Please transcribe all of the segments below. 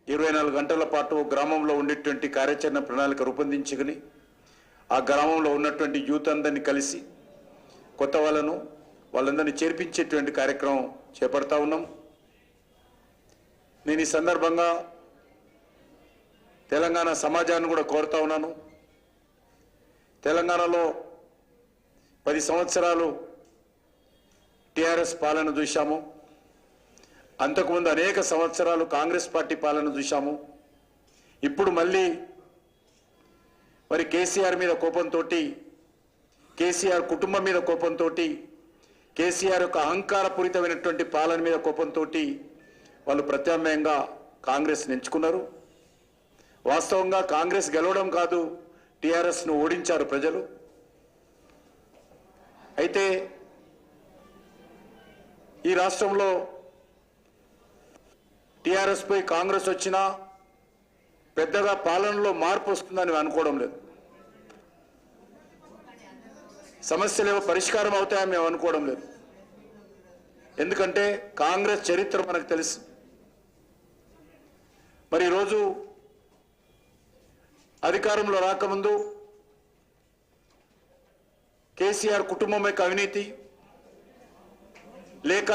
24 గంటల పాటు గ్రామంలో ఉండేటువంటి కార్యాచరణ ప్రణాళిక రూపొందించుకుని ఆ గ్రామంలో ఉన్నటువంటి యూత్ అందరినీ కలిసి కొత్త వాళ్ళందరినీ చేర్పించేటువంటి కార్యక్రమం చేపడతా ఉన్నాం. నేను ఈ సందర్భంగా తెలంగాణ సమాజాన్ని కూడా కోరుతా ఉన్నాను. తెలంగాణలో 10 సంవత్సరాలు టిఆర్ఎస్ పాలన చూశాము. అంతకుముందు అనేక సంవత్సరాలు కాంగ్రెస్ పార్టీ పాలన చూశాము. ఇప్పుడు మళ్ళీ మరి కేసీఆర్ మీద కోపంతో, కేసీఆర్ కుటుంబం మీద కోపంతో, కేసీఆర్ యొక్క అహంకారపూరితమైనటువంటి పాలన మీద కోపంతో వాళ్ళు ప్రత్యామ్నాయంగా కాంగ్రెస్ ఎంచుకున్నారు. వాస్తవంగా కాంగ్రెస్ గెలవడం కాదు, టిఆర్ఎస్ను ఓడించారు ప్రజలు. అయితే ఈ రాష్ట్రంలో టిఆర్ఎస్ పై కాంగ్రెస్ వచ్చినా పెద్దగా పాలనలో మార్పు వస్తుందని అనుకోవడం లేదు. సమస్యలు ఏవో పరిష్కారం అవుతాయని మేము అనుకోవడం లేదు. ఎందుకంటే కాంగ్రెస్ చరిత్ర మనకు తెలుసు. మరి ఈరోజు అధికారంలో రాకముందు కేసీఆర్ కుటుంబం యొక్క అవినీతి లేక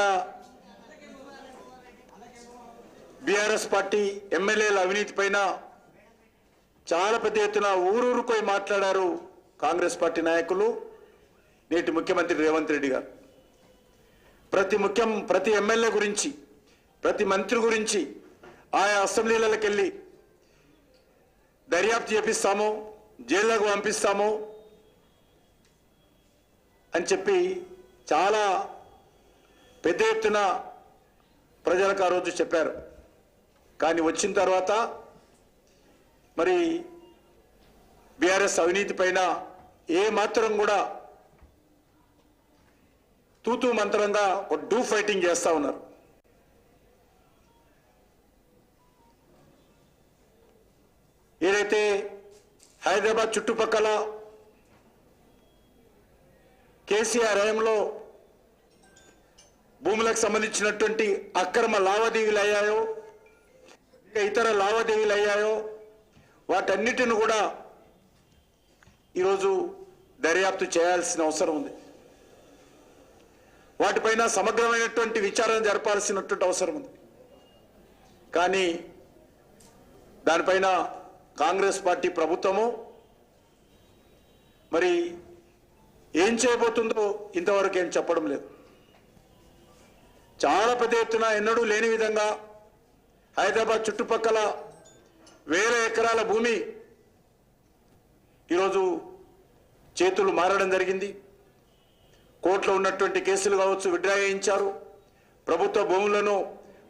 బీఆర్ఎస్ పార్టీ ఎమ్మెల్యేల అవినీతి పైన చాలా పెద్ద ఎత్తున ఊరూరుకోయి మాట్లాడారు కాంగ్రెస్ పార్టీ నాయకులు, నేటి ముఖ్యమంత్రి రేవంత్ రెడ్డి గారు. ప్రతి ఎమ్మెల్యే గురించి, ప్రతి మంత్రి గురించి ఆయా అసెంబ్లీలకు వెళ్ళి దర్యాప్తు చేపిస్తాము, జైళ్లకు పంపిస్తాము అని చెప్పి చాలా పెద్ద ఎత్తున ప్రజలకు ఆ రోజు చెప్పారు. కానీ వచ్చిన తర్వాత మరి బీఆర్ఎస్ అవినీతి పైన ఏ మాత్రం కూడా తూతూ మంత్రంగా ఒక డూ ఫైటింగ్ చేస్తా ఉన్నారు. ఏదైతే హైదరాబాద్ చుట్టుపక్కల కేసీఆర్ హయాంలో భూములకు సంబంధించినటువంటి అక్రమ లావాదేవీలు అయ్యాయో, ఇతర లావాదేవీలు అయ్యాయో, వాటన్నిటిని కూడా ఈరోజు దర్యాప్తు చేయాల్సిన అవసరం ఉంది. వాటిపైన సమగ్రమైనటువంటి విచారణ జరపాల్సినటువంటి అవసరం ఉంది. కానీ దానిపైన కాంగ్రెస్ పార్టీ ప్రభుత్వము మరి ఏం చేయబోతుందో ఇంతవరకు ఏం చెప్పడం లేదు. చాలా పెద్ద ఎత్తున ఎన్నడూ లేని విధంగా హైదరాబాద్ చుట్టుపక్కల వేల ఎకరాల భూమి ఈరోజు చేతులు మారడం జరిగింది. కోర్టులో ఉన్నటువంటి కేసులు కావచ్చు విత్డ్రా చేయించారు. ప్రభుత్వ భూములను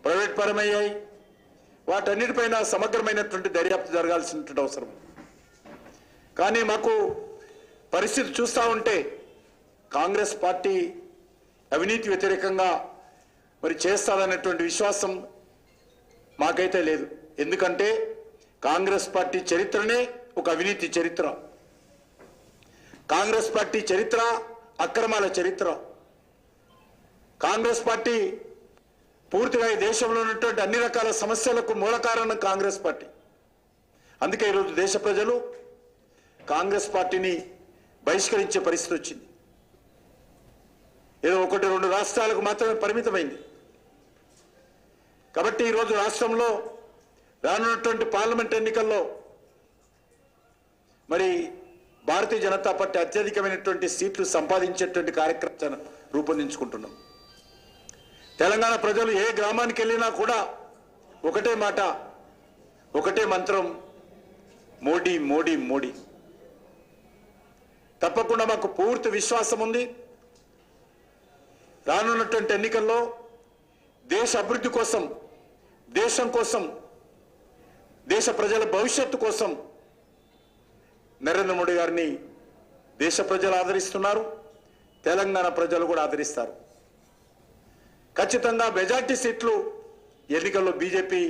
ప్రైవేట్ పరమయ్యాయి. వాటన్నిటిపైన సమగ్రమైనటువంటి దర్యాప్తు జరగాల్సినటువంటి అవసరం. కానీ మాకు పరిస్థితి చూస్తూ ఉంటే కాంగ్రెస్ పార్టీ అవినీతి వ్యతిరేకంగా మరి చేస్తాదనేటువంటి విశ్వాసం మాకైతే లేదు. ఎందుకంటే కాంగ్రెస్ పార్టీ చరిత్రనే ఒక అవినీతి చరిత్ర. కాంగ్రెస్ పార్టీ చరిత్ర అక్రమాల చరిత్ర. కాంగ్రెస్ పార్టీ పూర్తిగా ఈ దేశంలో ఉన్నటువంటి అన్ని రకాల సమస్యలకు మూల కారణం కాంగ్రెస్ పార్టీ. అందుకే ఈరోజు దేశ ప్రజలు కాంగ్రెస్ పార్టీని బహిష్కరించే పరిస్థితి వచ్చింది. ఏదో 1-2 రాష్ట్రాలకు మాత్రమే పరిమితమైంది. కాబట్టి ఈరోజు రాష్ట్రంలో రానున్నటువంటి పార్లమెంట్ ఎన్నికల్లో మరి భారతీయ జనతా పార్టీ అత్యధికమైనటువంటి సీట్లు సంపాదించేటువంటి కార్యక్రమాన్ని రూపొందించుకుంటున్నాం. తెలంగాణ ప్రజలు ఏ గ్రామానికి వెళ్ళినా కూడా ఒకటే మాట, ఒకటే మంత్రం, మోడీ మోడీ మోడీ. తప్పకుండా మాకు పూర్తి విశ్వాసం ఉంది. రానున్నటువంటి ఎన్నికల్లో దేశ అభివృద్ధి కోసం, దేశం కోసం, దేశ ప్రజల భవిష్యత్తు కోసం నరేంద్ర మోడీ గారిని దేశ ప్రజలు ఆదరిస్తున్నారు. తెలంగాణ ప్రజలు కూడా ఆదరిస్తారు. ఖచ్చితంగా మెజార్టీ సీట్లు ఎన్నికల్లో బీజేపీ